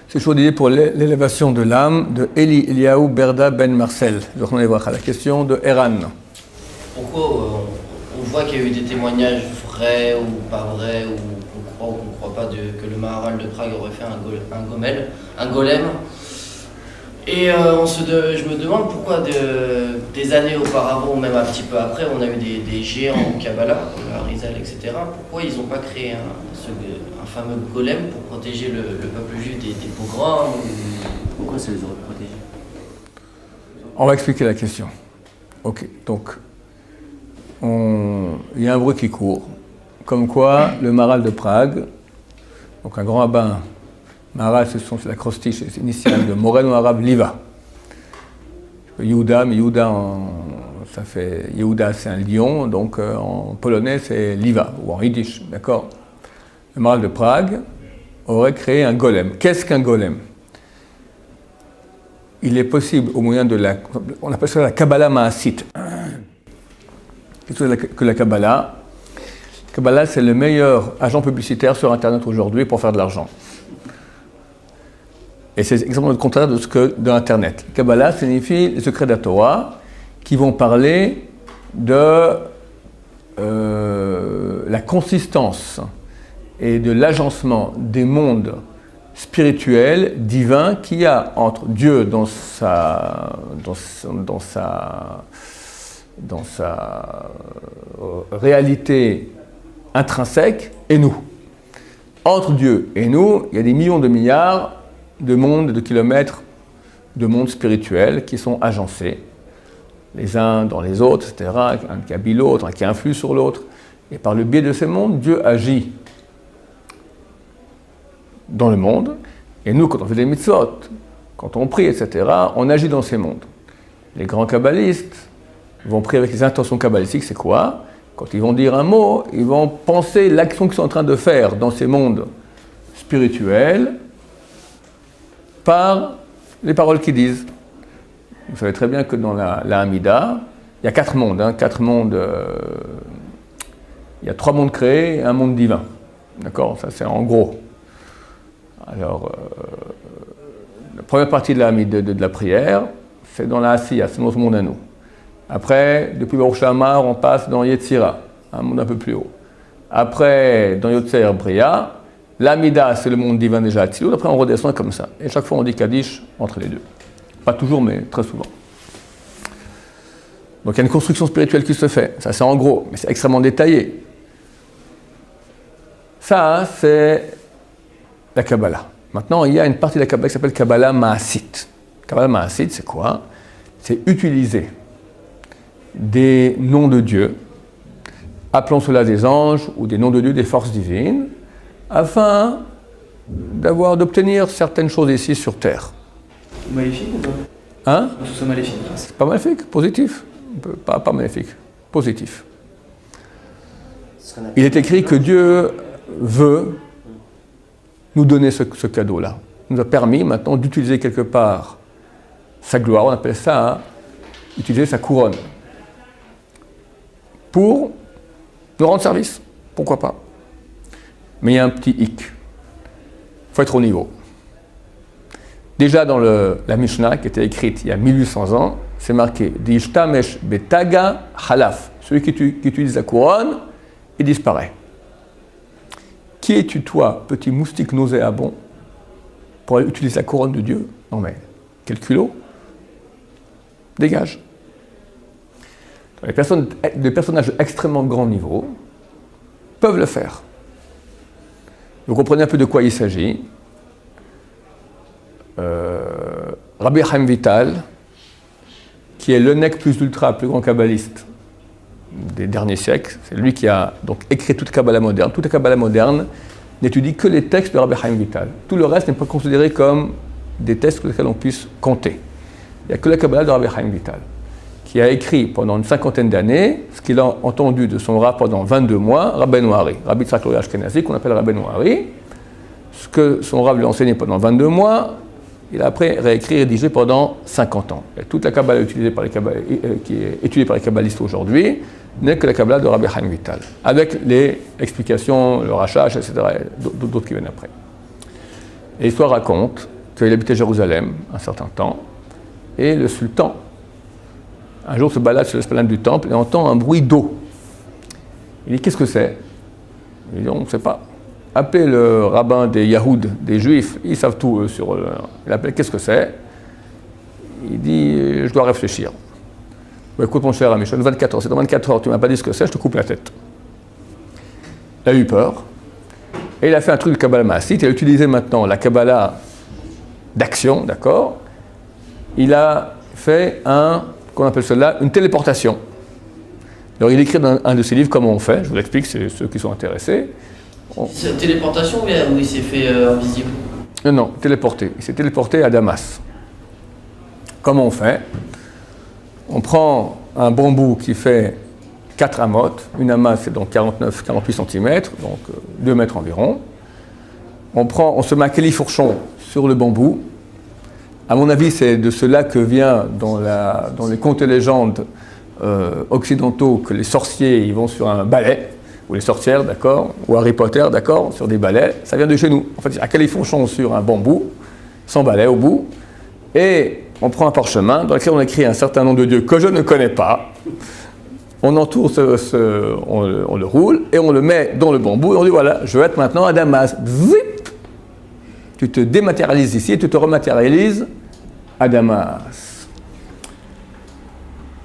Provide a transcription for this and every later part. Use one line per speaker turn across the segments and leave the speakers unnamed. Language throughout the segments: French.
C'est toujours l'idée pour l'élévation de l'âme de Eli Eliaou Berda Ben Marcel. Donc on va voir à la question de Eran.
Pourquoi on voit qu'il y a eu des témoignages vrais ou pas vrais, ou on croit ou on ne croit pas que le Maharal de Prague aurait fait un golem. Et je me demande pourquoi des années auparavant, ou même un petit peu après, on a eu des géants en Kabbalah, comme le Harizal, etc. Pourquoi ils n'ont pas créé un fameux golem pour protéger le peuple juif des pogroms
Pourquoi ça les aurait protégés?
On va expliquer la question. Ok, donc il y a un bruit qui court, comme quoi le Maharal de Prague, donc un grand rabbin, Maharal, c'est l'acrostiche initiale de Moreno arabe Liva. Yehuda, mais Yehuda, ça fait Yehuda, c'est un lion, donc en polonais c'est Liva, ou en yiddish, d'accord? Le Maharal de Prague aurait créé un golem. Qu'est-ce qu'un golem? Il est possible, au moyen de on appelle ça la Kabbalah Maasite. Qu'est-ce que la Kabbalah? La Kabbalah, c'est le meilleur agent publicitaire sur Internet aujourd'hui pour faire de l'argent. Et c'est exactement le contraire de Internet. Kabbalah signifie les secrets de la Torah qui vont parler de la consistance et de l'agencement des mondes spirituels, divins, qu'il y a entre Dieu dans sa réalité intrinsèque et nous. Entre Dieu et nous, il y a des millions de milliards de mondes, de kilomètres de mondes spirituels qui sont agencés, les uns dans les autres, etc., un qui habille l'autre, un qui influe sur l'autre. Et par le biais de ces mondes, Dieu agit dans le monde. Et nous, quand on fait des mitzvot, quand on prie, etc., on agit dans ces mondes. Les grands kabbalistes vont prier avec les intentions kabbalistiques, c'est quoi? Quand ils vont dire un mot, ils vont penser l'action qu'ils sont en train de faire dans ces mondes spirituels par les paroles qu'ils disent. Vous savez très bien que dans la Hamida, il y a 4 mondes. Il y a 3 mondes créés et un monde divin. D'accord? Ça, c'est en gros. Alors, la première partie de la prière, c'est dans la Asiya, c'est notre monde à nous. Après, depuis Baruch Shamar, on passe dans Yetzira, un monde un peu plus haut. Après, dans Yotzer Bria, l'Amida, c'est le monde divin déjà Atzilut. Après, on redescend comme ça. Et chaque fois, on dit Kaddish entre les deux. Pas toujours, mais très souvent. Donc, il y a une construction spirituelle qui se fait. Ça, c'est en gros, mais c'est extrêmement détaillé. Ça, c'est la Kabbalah. Maintenant, il y a une partie de la Kabbalah qui s'appelle Kabbalah Maasit. Kabbalah Maasit, c'est quoi? C'est utiliser des noms de Dieu, appelons cela des anges ou des noms de Dieu, des forces divines, afin d'obtenir certaines choses ici sur Terre.
Maléfique ou pas?
Hein?
C'est maléfique.
C'est pas maléfique, positif. Pas maléfique, positif. Il est écrit que Dieu veut nous donner ce cadeau-là. Il nous a permis maintenant d'utiliser quelque part sa gloire, on appelle ça utiliser sa couronne, pour nous rendre service. Pourquoi pas? Mais il y a un petit hic. Il faut être au niveau. Déjà dans la Mishnah, qui était écrite il y a 1800 ans, c'est marqué « D'ishtamesh betaga halaf ». Celui qui utilise la couronne, il disparaît. Qui es-tu, toi, petit moustique nauséabond, pour utiliser la couronne de Dieu? Non mais, quel culot? Dégage. Les personnages extrêmement grand niveau peuvent le faire. Vous comprenez un peu de quoi il s'agit. Rabbi Chaim Vital, qui est le nec plus ultra, plus grand kabbaliste des derniers siècles, c'est lui qui a donc écrit toute Kabbalah moderne. Toute la Kabbalah moderne n'étudie que les textes de Rabbi Chaim Vital. Tout le reste n'est pas considéré comme des textes sur lesquels on puisse compter. Il n'y a que la Kabbalah de Rabbi Chaim Vital, qui a écrit pendant une 50aine d'années ce qu'il a entendu de son Rav pendant 22 mois, Rabbeinu Hari, Rabbi Tzrak Lori Ashkenazi, qu'on appelle Rabbeinu Hari. Ce que son Rav lui a enseigné pendant 22 mois, il a après réécrit et rédigé pendant 50 ans. Et toute la Kabbalah qui est étudiée par les kabbalistes aujourd'hui n'est que la Kabbalah de Rabbi Chaim Vital, avec les explications, le rachach, etc., d'autres qui viennent après. Et l'histoire raconte qu'il habitait Jérusalem un certain temps, et le sultan, un jour, se balade sur l'esplanade du temple et entend un bruit d'eau. Il dit, qu'est-ce que c'est? Il dit, on ne sait pas. Appelez le rabbin des Yahoud, des Juifs, ils savent tout sur... Il appelle, qu'est-ce que c'est? Il dit, je dois réfléchir. Bon, écoute mon cher ami, je te donne 24 heures. Si dans 24 heures tu ne m'as pas dit ce que c'est, je te coupe la tête. Il a eu peur. Et il a fait un truc de Kabbalah Maasite. Il a utilisé maintenant la Kabbalah d'action, d'accord? Il a fait qu'on appelle cela une téléportation. Alors il écrit dans un de ses livres comment on fait. Je vous l'explique, c'est ceux qui sont intéressés.
C'est une téléportation ou il s'est fait invisible?
Non, téléporté. Il s'est téléporté à Damas. Comment on fait? On prend un bambou qui fait 4 amotes. Une amas, c'est donc 48 cm, donc 2 mètres environ. On se met un califourchon sur le bambou. À mon avis, c'est de cela que vient dans les contes et légendes occidentaux que les sorciers ils vont sur un balai, ou les sorcières, d'accord, ou Harry Potter, d'accord, sur des balais. Ça vient de chez nous. En fait, un califourchon sur un bambou, sans balai au bout, et on prend un parchemin dans lequel on écrit un certain nom de Dieu que je ne connais pas. On entoure on le roule et on le met dans le bambou et on dit voilà, je vais être maintenant à Damas. Zip! Tu te dématérialises ici et tu te rematérialises à Damas.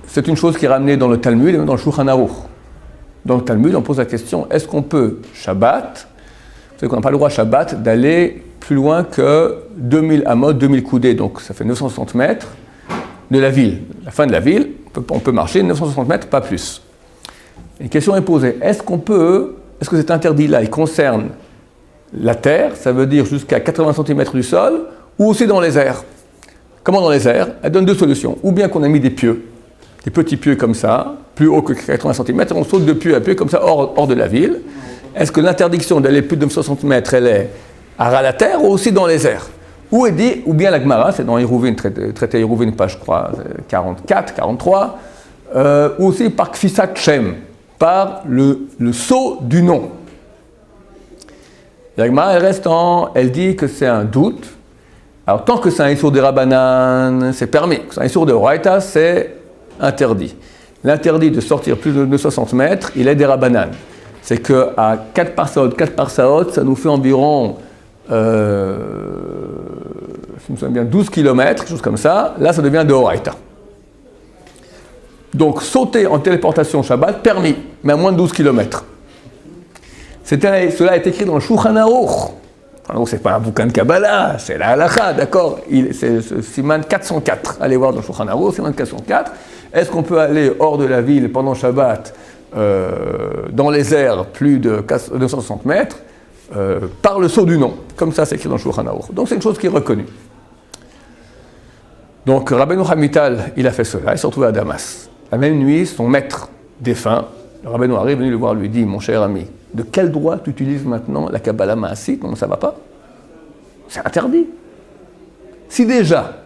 C'est une chose qui est ramenée dans le Talmud et même dans le Shulchan Aruch. Dans le Talmud, on pose la question, est-ce qu'on peut, Shabbat, vous savez qu'on n'a pas le droit, Shabbat, d'aller plus loin que 2000 amot, 2000 coudées, donc ça fait 960 mètres de la ville. La fin de la ville, on peut marcher 960 mètres, pas plus. Une question est posée, est-ce que cet interdit-là, il concerne la terre, ça veut dire jusqu'à 80 cm du sol, ou aussi dans les airs? Comment dans les airs? Elle donne deux solutions. Ou bien qu'on a mis des pieux, des petits pieux comme ça, plus haut que 80 cm, et on saute de pieu à pieu comme ça hors de la ville. Est-ce que l'interdiction d'aller plus de 60 mètres, elle est à la terre ou aussi dans les airs? Ou bien la Gemara, c'est dans Hérouvine, traité Hérouvine, page, je crois, 44, 43, ou aussi par Kfisat Shem, par le sceau du nom. La Gemara, elle dit que c'est un doute. Alors, tant que c'est un Issour de Rabbanan, c'est permis. C'est un Issour de Horaïta, c'est interdit. L'interdit de sortir plus de 60 mètres, il est des Rabbanan. C'est qu'à 4 parsaot, ça nous fait environ, je me souviens bien, 12 km, quelque chose comme ça. Là, ça devient de Horaïta. Donc, sauter en téléportation Shabbat, permis, mais à moins de 12 km. Cela est écrit dans le Shulchan Aruch. Alors, c'est pas un bouquin de Kabbalah, c'est la halakha, d'accord? C'est Siman 404. Allez voir dans le Shulchan Aruch, Siman 404. Est-ce qu'on peut aller hors de la ville pendant Shabbat, dans les airs, plus de 260 mètres, par le sceau du nom? Comme ça, c'est écrit dans le Shulchan Aruch. Donc, c'est une chose qui est reconnue. Donc, Rabbeinu Hamital, il a fait cela, il s'est retrouvé à Damas. La même nuit, son maître défunt, le Rabbeinu Hari, est venu le voir, lui dit, mon cher ami, de quel droit tu utilises maintenant la Kabbalah Maasite? Non, ça ne va pas. C'est interdit. Si déjà,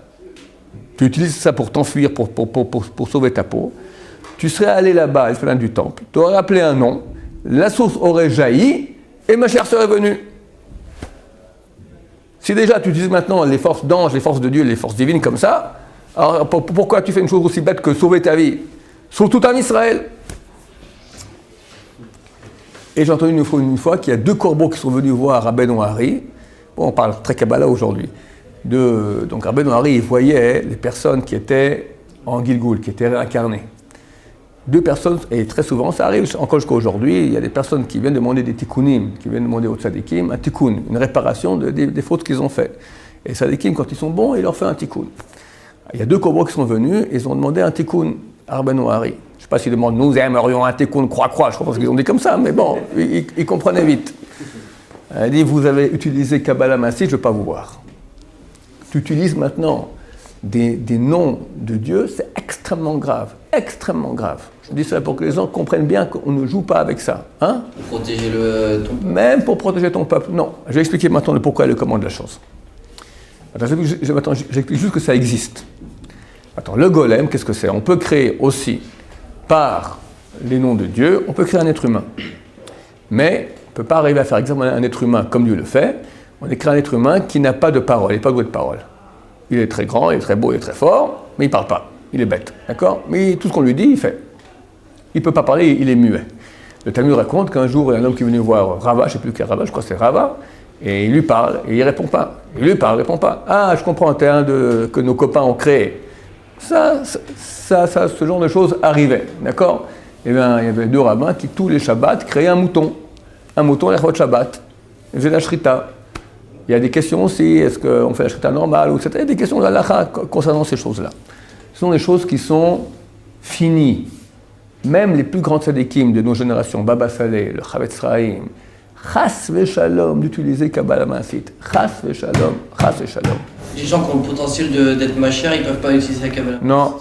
tu utilises ça pour t'enfuir, pour sauver ta peau, tu serais allé là-bas, à l'esplanade du temple, tu aurais appelé un nom, la source aurait jailli, et ma chair serait venue. Si déjà tu utilises maintenant les forces d'ange, les forces de Dieu, les forces divines comme ça, alors pourquoi tu fais une chose aussi bête que sauver ta vie? Sauve tout en Israël. Et j'ai entendu une fois qu'il y a 2 corbeaux qui sont venus voir Rabbeinu Hari. Bon, on parle très Kabbalah aujourd'hui. Donc Rabbeinu Hari, il voyait les personnes qui étaient en Gilgul, qui étaient réincarnées. 2 personnes, et très souvent, ça arrive encore jusqu'à aujourd'hui, il y a des personnes qui viennent demander des tikkunim, qui viennent demander aux tzadikim un tikkun, une réparation des fautes qu'ils ont faites. Et les tzadikim, quand ils sont bons, ils leur font un tikkun. Il y a 2 corbeaux qui sont venus, ils ont demandé un tikkun à Rabbeinu Hari. Je ne sais pas s'ils demandent, nous aimerions un tikkun croix-croix, je pense qu'ils ont dit comme ça, mais bon, ils comprenaient vite. Elle dit, vous avez utilisé Kabbalah Maasite, je ne veux pas vous voir. Tu utilises maintenant des noms de Dieu, c'est extrêmement grave, extrêmement grave. Je dis ça pour que les gens comprennent bien qu'on ne joue pas avec ça. Hein?
Pour protéger ton peuple. Même
pour protéger ton peuple. Non, je vais expliquer maintenant le pourquoi et le comment de la chose. J'explique juste que ça existe. Attends, le golem, qu'est-ce que c'est? On peut créer aussi, par les noms de Dieu, on peut créer un être humain. Mais on ne peut pas arriver à faire exactement un être humain comme Dieu le fait. On écrit un être humain qui n'a pas de parole, il n'est pas doué de parole. Il est très grand, il est très beau, il est très fort, mais il ne parle pas. Il est bête, d'accord? Mais tout ce qu'on lui dit, il fait. Il ne peut pas parler, il est muet. Le Talmud raconte qu'un jour, il y a un homme qui est venu voir Rava, je ne sais plus quel Rava, je crois que c'est Rava, et il lui parle, et il ne répond pas. Il lui parle, il ne répond pas. Ah, je comprends, t'es un que nos copains ont créé. Ça, ce genre de choses arrivait, d'accord? Eh bien, il y avait 2 rabbins qui, tous les Shabbats, créaient un mouton. Un mouton, l'Echot Shabbat. Ils faisaient la shrita. Il y a des questions aussi, est-ce qu'on fait la shrita normale, etc. Il y a des questions de l'halakha concernant ces choses-là. Ce sont des choses qui sont finies. Même les plus grands tzadikim de nos générations, Baba Saleh, le Chavetz Chaim, chas v'shalom d'utiliser Kabbalah Maasit. Chas v'shalom, chas v'shalom.
Les gens qui ont le potentiel d'être machère, ils ne peuvent pas utiliser la Kabbalah.
Non.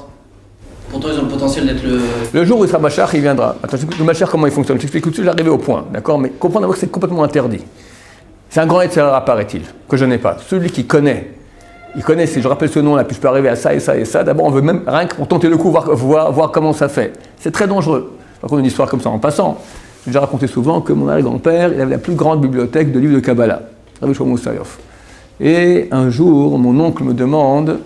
Pourtant, ils ont le potentiel d'être le...
Le jour où il sera Machar, il viendra. Attends, le Machar, comment il fonctionne? Je t'explique tout de suite, j'arrive au point, d'accord? Mais comprends d'abord que c'est complètement interdit. C'est un grand etc. paraît-il, que je n'ai pas. Celui qui connaît, il connaît, si je rappelle ce nom-là, puis je peux arriver à ça et ça et ça, d'abord on veut même, rien que pour tenter le coup, voir comment ça fait. C'est très dangereux. Je raconte une histoire comme ça en passant. J'ai déjà raconté souvent que mon arrière-grand-père, il avait la plus grande bibliothèque de livres de Kabbalah, Rabbi Shlomo Moussayov. Et un jour, mon oncle me demande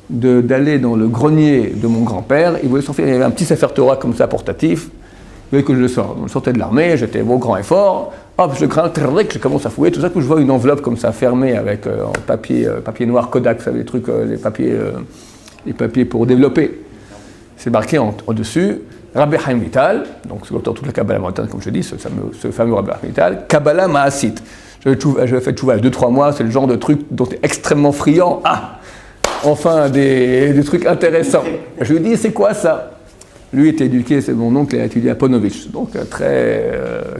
d'aller dans le grenier de mon grand-père. Il voulait sortir, il y avait un petit Sefer Torah comme ça, portatif. Il voulait que je le sorte. Je sortais de l'armée, j'étais beau, grand et fort. Hop, je le crains, je commence à fouiller. Tout ça, que je vois une enveloppe comme ça, fermée avec en papier noir Kodak, vous savez, les trucs, les papiers pour développer. C'est marqué en dessus, Rabbi Chaim Vital, donc c'est l'auteur de toute la Kabbalah moderne, comme je dis, ce fameux Rabbi Chaim Vital, Kabbalah Maasit. J'avais fait tchouva 2-3 mois, c'est le genre de truc dont tu es extrêmement friand. Ah, enfin, des trucs intéressants. Je lui dis, c'est quoi ça? Lui était éduqué, c'est mon oncle, il a étudié à Ponovitch, donc très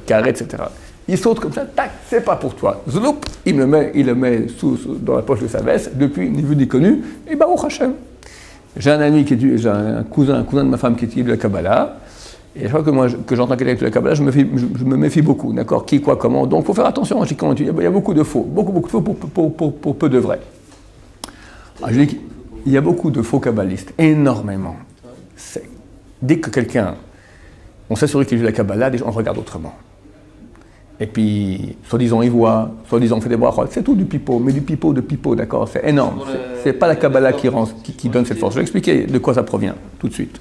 carré, etc. Il saute comme ça, tac, c'est pas pour toi. Zloup, il le met dans la poche de sa veste, depuis, ni vu ni connu, et Baruch Hashem. J'ai un ami j'ai un cousin de ma femme qui étudie de la Kabbalah, et je crois que j'entends quelqu'un de la Kabbalah, je me méfie beaucoup, d'accord? Qui, quoi, comment? Donc il faut faire attention, quand on étudie, il y a beaucoup de faux, beaucoup de faux pour peu de vrais. Alors, je dis qu'il y a beaucoup de faux kabbalistes, énormément. Dès que quelqu'un, on s'assure qu'il étudie la Kabbalah, déjà on regarde autrement. Et puis, soi-disant il voit, soi-disant on fait des brachot, c'est tout du pipeau, mais du pipeau, d'accord, c'est énorme. C'est pas la Kabbalah qui donne cette force. Je vais expliquer de quoi ça provient, tout de suite.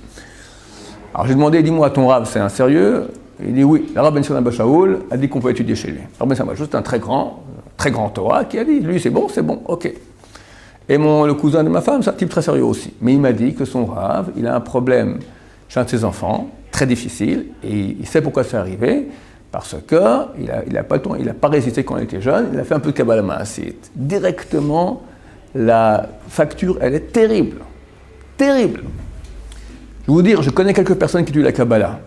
Alors j'ai demandé, dis-moi, ton rab, c'est un sérieux? Il dit oui, le Rav Ben Sion Abba Shaul a dit qu'on peut étudier chez lui. Le Rav Ben Sion Abba Shaul, c'est un très grand Torah qui a dit, lui c'est bon, ok. Et le cousin de ma femme, c'est un type très sérieux aussi. Mais il m'a dit que son rave, il a un problème chez un de ses enfants, très difficile, et il sait pourquoi c'est arrivé, parce qu'il n'a pas le temps, il n'a pas résisté quand il était jeune, il a fait un peu de Kabbalah Maasit. Directement, la facture, elle est terrible. Terrible. Je vais vous dire, je connais quelques personnes qui étudient la Kabbalah.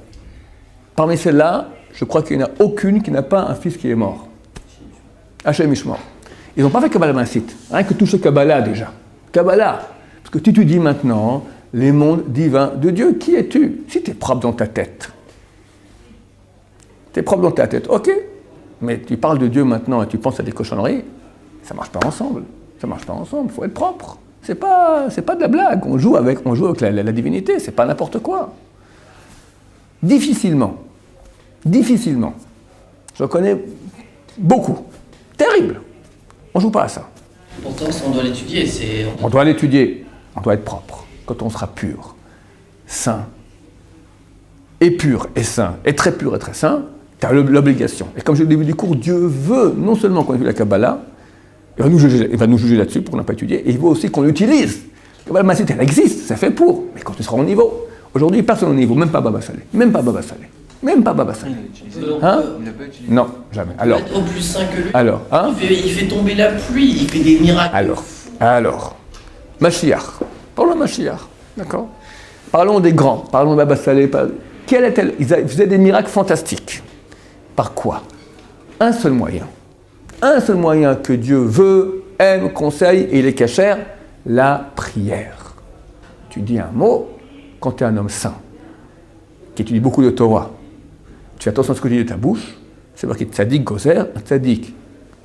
Parmi celles-là, je crois qu'il n'y en a aucune qui n'a pas un fils qui est mort. Hachem Ishmael. Ils n'ont pas fait Kabbalah Maasit, rien que toucher Kabbalah déjà. Kabbalah. Parce que tu étudies maintenant les mondes divins de Dieu. Qui es-tu? Si tu es propre dans ta tête. Tu es propre dans ta tête, ok. Mais tu parles de Dieu maintenant et tu penses à des cochonneries, ça ne marche pas ensemble. Ça ne marche pas ensemble, il faut être propre. C'est pas de la blague. On joue avec la divinité, c'est pas n'importe quoi. Difficilement. Je connais beaucoup. Terrible. On ne joue pas à ça.
Pourtant, on doit l'étudier.
On doit l'étudier. On doit être propre. Quand on sera pur, saint, et pur et saint, et très pur et très saint, tu as l'obligation. Et comme je l'ai dit au début du cours, Dieu veut non seulement qu'on ait vu la Kabbalah, il va nous juger là-dessus pour qu'on n'a pas étudié, et il veut aussi qu'on l'utilise. La Kabbalah Maasit, elle existe, c'est fait pour, mais quand tu seras au niveau. Aujourd'hui, personne au niveau, même pas Baba Saleh. Hein? Non, jamais. Alors,
être au plus saint que lui.
Alors, hein?
Il fait tomber la pluie, il fait des miracles.
Alors, Mashiach. Parlons de Mashiach, d'accord? Parlons des grands, parlons de Baba Saleh. Quel est-elle? Ils faisaient des miracles fantastiques. Par quoi? Un seul moyen que Dieu veut, aime, conseille, et il est cachère, la prière. Tu dis un mot, quand tu es un homme saint, qui étudie beaucoup de Torah, tu fais attention à ce que tu dis de ta bouche, c'est marqué tzadik gozer, un tzadik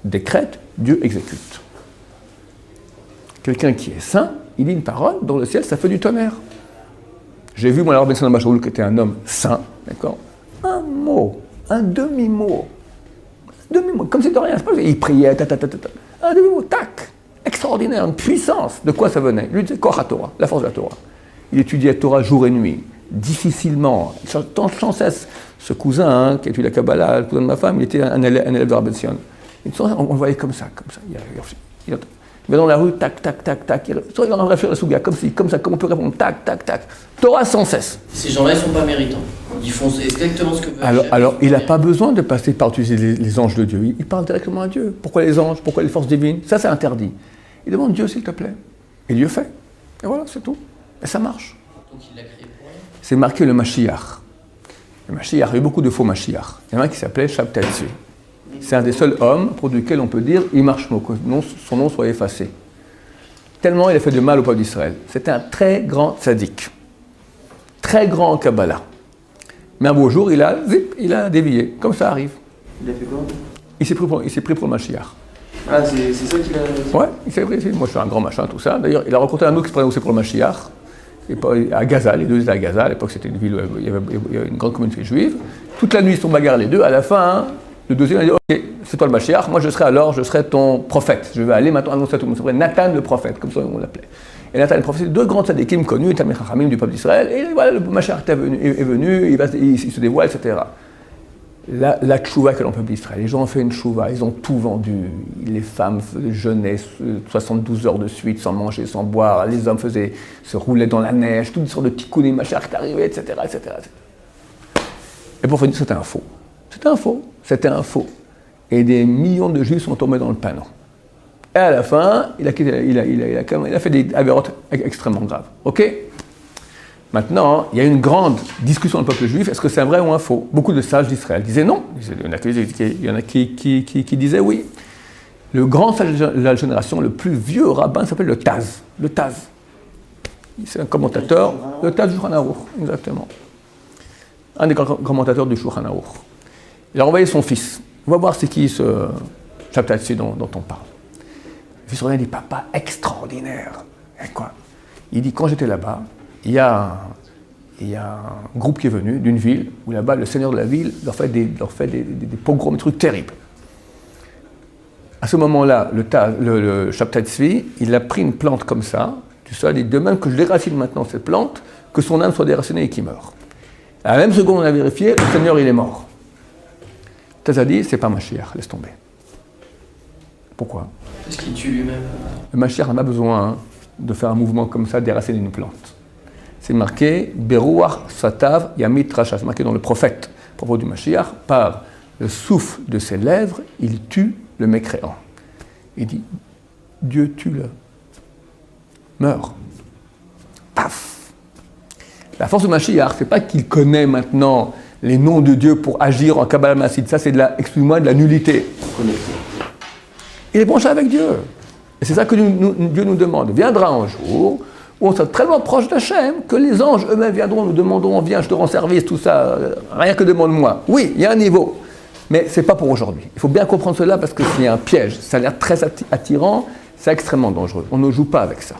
décrète, Dieu exécute. Quelqu'un qui est saint, il dit une parole, dans le ciel, ça fait du tonnerre. J'ai vu, moi, Rav Ben Sion Abba Shaul, qui était un homme saint, d'accord? Un mot, un demi-mot, comme c'est de rien, c'est pas il priait, Un demi-mot, tac, extraordinaire, une puissance. De quoi ça venait? Lui disait Koch Torah, la force de la Torah. Il étudiait la Torah jour et nuit, difficilement, sans cesse. Ce cousin qui étudie la Kabbalah, le cousin de ma femme, il était un élève de Rabbi Zion. On le voyait comme ça. Il va dans la rue, tac, tac, tac, tac. Il est en train de réfléchir à la souga, comme ça, comme on peut répondre, tac, tac, tac. Torah sans cesse.
Ces gens-là, ils ne sont pas méritants. Ils font exactement ce que veut
Alors il n'a pas besoin de passer par utiliser les anges de Dieu. Il parle directement à Dieu. Pourquoi les anges? Pourquoi les forces divines? Ça, c'est interdit. Il demande Dieu, s'il te plaît. Et Dieu fait. Et voilà, c'est tout. Et ça marche.
Donc il l'a créé pour rien.
C'est marqué le Mashiach. Le Mashiach, il y a eu beaucoup de faux Mashiach. Il y en a un qui s'appelait Shabtai Tzvi. C'est un des seuls hommes pour lequel on peut dire « il marche mot », que son nom soit effacé. Tellement il a fait de mal au peuple d'Israël. C'était un très grand tzaddik. Très grand en Kabbalah. Mais un beau jour, il a dévié. Comme ça arrive.
Il a fait quoi?
Il s'est pris pour le Mashiach.
Ah, c'est ça qu'il a...
Ouais, il s'est pris. Moi, je suis un grand machin, tout ça. D'ailleurs, il a rencontré un autre qui se prenait aussi pour le Mashiach. Et à Gaza, les deux étaient à Gaza. À l'époque, c'était une ville où il y avait une grande communauté juive. Toute la nuit, ils se sont bagarrés les deux. À la fin, le deuxième a dit « Ok, c'est toi le Mashiach, moi je serai ton prophète. Je vais aller maintenant annoncer à tout le monde. » C'est vrai, Nathan le prophète, comme ça on l'appelait. Et Nathan le prophète, c'est deux grands tzadikim connus, Talmid Chachamim du peuple d'Israël. Et voilà, le Mashiach est venu, il se dévoile, etc. La tchouva que l'on peuple d'Israël, les gens ont fait une tchouva, ils ont tout vendu. Les femmes jeûnaient 72 heures de suite sans manger, sans boire. Les hommes se roulaient dans la neige, toutes sortes de tikkunim, Mashiach est arrivé, etc., etc., etc. Et pour finir, c'était un faux. C'était un faux. Et des millions de Juifs sont tombés dans le panneau. Et à la fin, il a fait des avérotes extrêmement graves. Ok? Maintenant, il y a une grande discussion dans le peuple juif, est-ce que c'est un vrai ou un faux? Beaucoup de sages d'Israël disaient non. Il y en a qui disaient oui. Le grand sage de la génération, le plus vieux rabbin, s'appelle le Taz. Le Taz. C'est un commentateur, le Taz du Shulchan Aruch, exactement. Un des grands commentateurs du Shulchan Aruch. Il a envoyé son fils. On va voir c'est qui ce Shabtai Tzvi dont on parle. Le fils revient et dit, papa, extraordinaire. Et quoi? Il dit, quand j'étais là-bas, il y a un groupe qui est venu d'une ville, où là-bas, le seigneur de la ville leur fait des pogroms, des trucs terribles. À ce moment-là, le Shabtai Tzvi, il a pris une plante comme ça, du sol, et de même que je déracine maintenant cette plante, que son âme soit déracinée et qu'il meure. À la même seconde, on a vérifié, le Seigneur, il est mort. Taz a dit, c'est pas Mashiach, laisse tomber. Pourquoi?
Parce qu'il tue lui-même.
Le Mashiach n'a pas besoin de faire un mouvement comme ça, déraciner une plante. C'est marqué, Beruach Satav Yamit Rasha. C'est marqué dans le prophète, à propos du Mashiach, par le souffle de ses lèvres, il tue le mécréant. Il dit, Dieu tue-le. Meurt. Paf. La force du Mashiach, c'est pas qu'il connaît maintenant les noms de Dieu pour agir en Kabbalah Massid. Ça, c'est excuse-moi, de la nullité. Il est branché avec Dieu. Et c'est ça que Dieu nous demande. Viendra un jour où on sera tellement proche d'Hachem que les anges eux-mêmes viendront, nous demanderont, viens, je te rends service, tout ça, rien que demande-moi. Oui, il y a un niveau, mais ce n'est pas pour aujourd'hui. Il faut bien comprendre cela parce que c'est un piège. Ça a l'air très attirant, c'est extrêmement dangereux. On ne joue pas avec ça.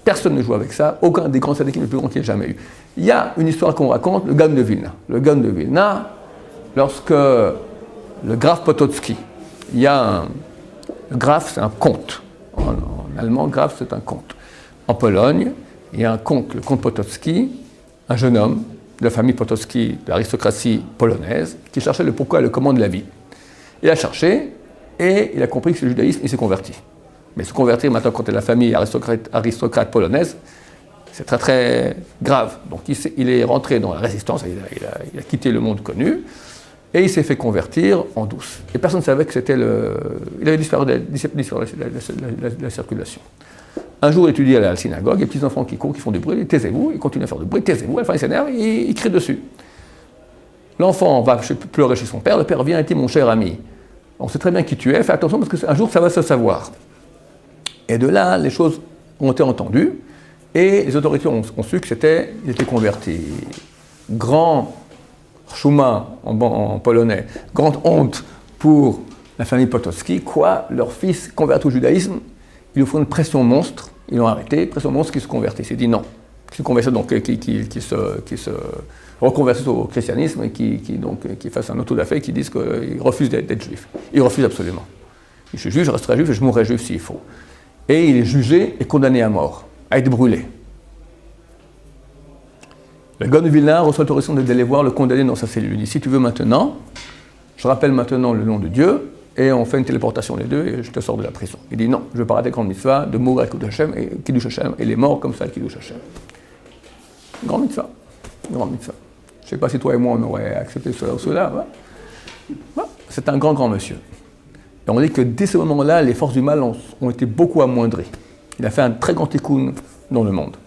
Personne ne joue avec ça, aucun des grands tzadikim les plus grands qu'il y ait jamais eu. Il y a une histoire qu'on raconte, le Gaon de Vilna. Le Gaon de Vilna, lorsque le Graf Potocki, il y a le Graf, c'est un comte. En allemand, Graf, c'est un comte. En Pologne, il y a un comte, le comte Potocki, un jeune homme de la famille Potocki, de l'aristocratie polonaise, qui cherchait le pourquoi et le comment de la vie. Il a cherché et il a compris que c'est le judaïsme, il s'est converti. Mais se convertir maintenant quand tu es la famille aristocrate polonaise, c'est très très grave. Donc il est rentré dans la résistance, il a quitté le monde connu, et il s'est fait convertir en douce. Et personne ne savait que c'était il avait disparu de la circulation. Un jour, il étudie à la synagogue, les petits enfants qui courent, qui font du bruit, taisez-vous, ils continuent à faire du bruit, taisez-vous, à la fin il s'énerve, il crie dessus. L'enfant va pleurer chez son père, le père vient et dit, mon cher ami, on sait très bien qui tu es, fais attention parce qu'un jour ça va se savoir. Et de là, les choses ont été entendues, et les autorités ont su qu'il était converti. Grand chouma en polonais, grande honte pour la famille Potocki, quoi, leur fils converti au judaïsme, ils lui font une pression monstre, ils l'ont arrêté, pression monstre qui se convertit. Il s'est dit non, qui se convertit, donc qui se reconvertissent au christianisme et qui fassent un auto-da-fé, qui disent qu'ils refusent d'être juifs. Ils refusent absolument. Si je suis juif, je resterai juif et je mourrai juif s'il faut. Et il est jugé et condamné à mort, à être brûlé. Le Gaon de Vilna reçoit l'autorisation d'aller voir le condamné dans sa cellule. Il dit, si tu veux maintenant, je rappelle maintenant le nom de Dieu, et on fait une téléportation les deux, et je te sors de la prison. Il dit, non, je ne veux pas rater grande mitzvah, de mourir avec Kiddush Hashem, et les morts comme ça, Kiddush Hashem. Grande mitzvah. Grande mitzvah. Je ne sais pas si toi et moi, on aurait accepté cela ou cela. C'est un grand monsieur. Et on dit que dès ce moment-là, les forces du mal ont été beaucoup amoindries. Il a fait un très grand tikkun dans le monde.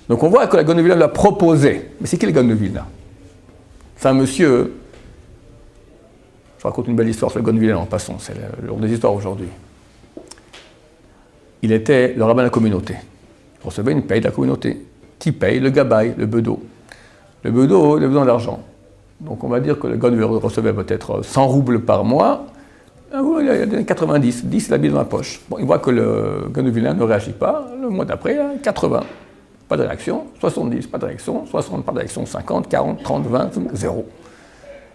Donc on voit que la Gaon de Vilna l'a proposé. Mais c'est qui le Gaon de Vilna? C'est un monsieur... Je raconte une belle histoire sur le Gaon de Vilna en passant, c'est le jour des histoires aujourd'hui. Il était le rabbin de la communauté. Il recevait une paye de la communauté. Qui paye? Le gabaï, le bedeau. Le bedeau, il a besoin d'argent. Donc on va dire que le Gaon de Vilna recevait peut-être 100 roubles par mois. Il a donné 90, 10 il a mis dans la poche. Bon, il voit que le Gaon de Vilna ne réagit pas. Le mois d'après, 80. Pas de réaction, 70, pas de réaction, 60, pas de réaction, 50, 40, 30, 20, 0.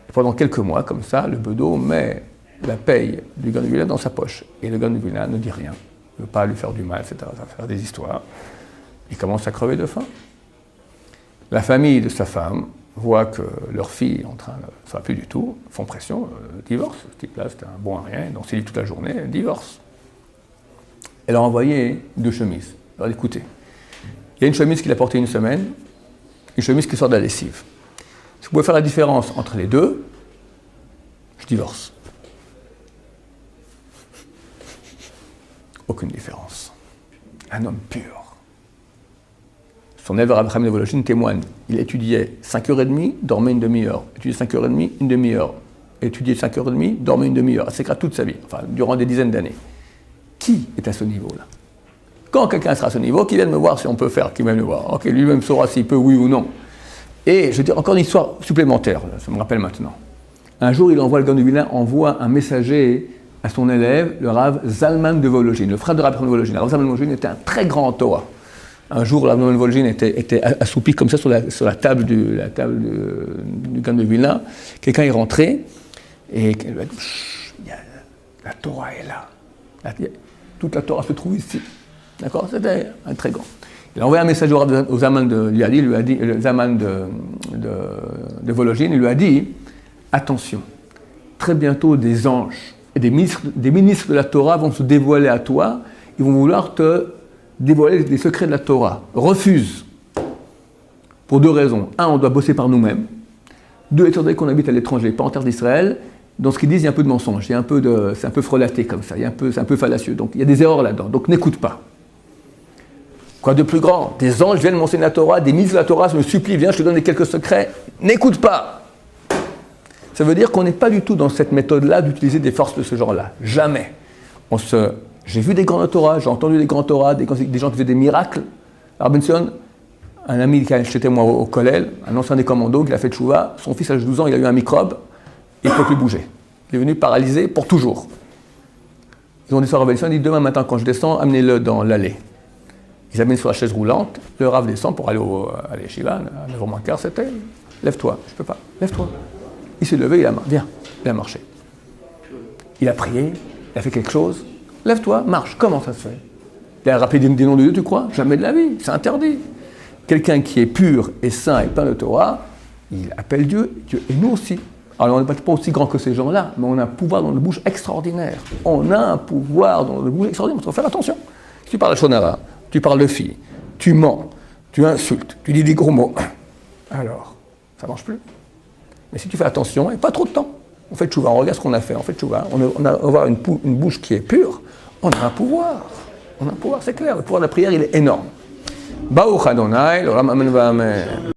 Et pendant quelques mois, comme ça, le bedeau met la paye du Gaon de Vilna dans sa poche. Et le Gaon de Vilna ne dit rien. Il ne veut pas lui faire du mal, etc. Ça va faire des histoires. Il commence à crever de faim. La famille de sa femme voit que leur fille est en train de... Ça va plus du tout, font pression, divorce. Ce type-là, c'était un bon à rien, donc s'il dit toute la journée, divorce. Elle a envoyé 2 chemises. Alors écoutez, il y a une chemise qu'il a portée une semaine, une chemise qui sort de la lessive. Si vous pouvez faire la différence entre les deux, je divorce. Aucune différence. Un homme pur. Son élève Abraham de Vologine témoigne. Il étudiait 5h30, dormait une demi-heure. Étudiait 5h30, une demi-heure. Étudiait 5h30, dormait une demi-heure. C'est toute sa vie, enfin, durant des dizaines d'années. Qui est à ce niveau-là? Quand quelqu'un sera à ce niveau, qu'il vienne me voir si on peut faire, qu'il vienne me voir. Ok, lui-même saura s'il peut, oui ou non. Et je veux dire, encore une histoire supplémentaire, ça me rappelle maintenant. Un jour, il envoie, le Gaon de Vilna envoie un messager à son élève, le Rav Zalman de Vologine, le frère de Rabbi de Vologine. Le Rav Zalman de Vologine était un très grand Torah. Un jour, le Rav Zalman de Vologine était assoupi comme ça sur la table du Gaon de Vilna. Quelqu'un est rentré et il lui a dit, la Torah est là. Toute la Torah se trouve ici. D'accord? C'était un très grand. Il a envoyé un message au Zaman le Zaman de Vologine, il lui a dit, attention, très bientôt des anges et des ministres de la Torah vont se dévoiler à toi, ils vont vouloir te dévoiler les secrets de la Torah. Refuse. Pour 2 raisons. 1, on doit bosser par nous-mêmes. 2, étant donné qu'on habite à l'étranger, pas en terre d'Israël, dans ce qu'ils disent, il y a un peu de mensonge, c'est un peu frelaté comme ça, c'est un peu fallacieux. Donc il y a des erreurs là-dedans, donc n'écoute pas. Quoi de plus grand? Des anges viennent m'enseigner la Torah, des ministres de la Torah me supplient, viens, je te donne quelques secrets. N'écoute pas. Ça veut dire qu'on n'est pas du tout dans cette méthode-là d'utiliser des forces de ce genre-là. Jamais. J'ai vu des grands Torah, j'ai entendu des grands Torah, des gens qui faisaient des miracles. Alors Benson, un ami qui était moi au Kollel, un ancien des commandos, qui a fait tchouva, son fils à 12 ans, il a eu un microbe, il ne peut plus bouger. Il est venu paralysé pour toujours. Ils ont dit ça à Rav Benson, il dit demain matin quand je descends, amenez-le dans l'allée. Ils amènent sur la chaise roulante, le Rav descend pour aller à l'Yeshiva, à 9h moins quart, c'était « Lève-toi, je ne peux pas, lève-toi ». Il s'est levé, viens, il a marché. Il a prié, il a fait quelque chose, « Lève-toi, marche ». Comment ça se fait? Il a rappelé des noms de Dieu, tu crois? Jamais de la vie, c'est interdit. Quelqu'un qui est pur et saint et plein de Torah, il appelle Dieu, et nous aussi. Alors on n'est pas aussi grand que ces gens-là, mais on a un pouvoir dans le bouche extraordinaire. On a un pouvoir dans le bouche extraordinaire, il faut faire attention. Si tu parles à Shonara, tu parles de filles, tu mens, tu insultes, tu dis des gros mots. Alors, ça ne marche plus. Mais si tu fais attention, et pas trop de temps, on fait tchouva, on regarde ce qu'on a fait, on fait tchouva, on a avoir une bouche qui est pure, on a un pouvoir. On a un pouvoir, c'est clair. Le pouvoir de la prière, il est énorme. Baruch Adonai, l'olam amen va amen.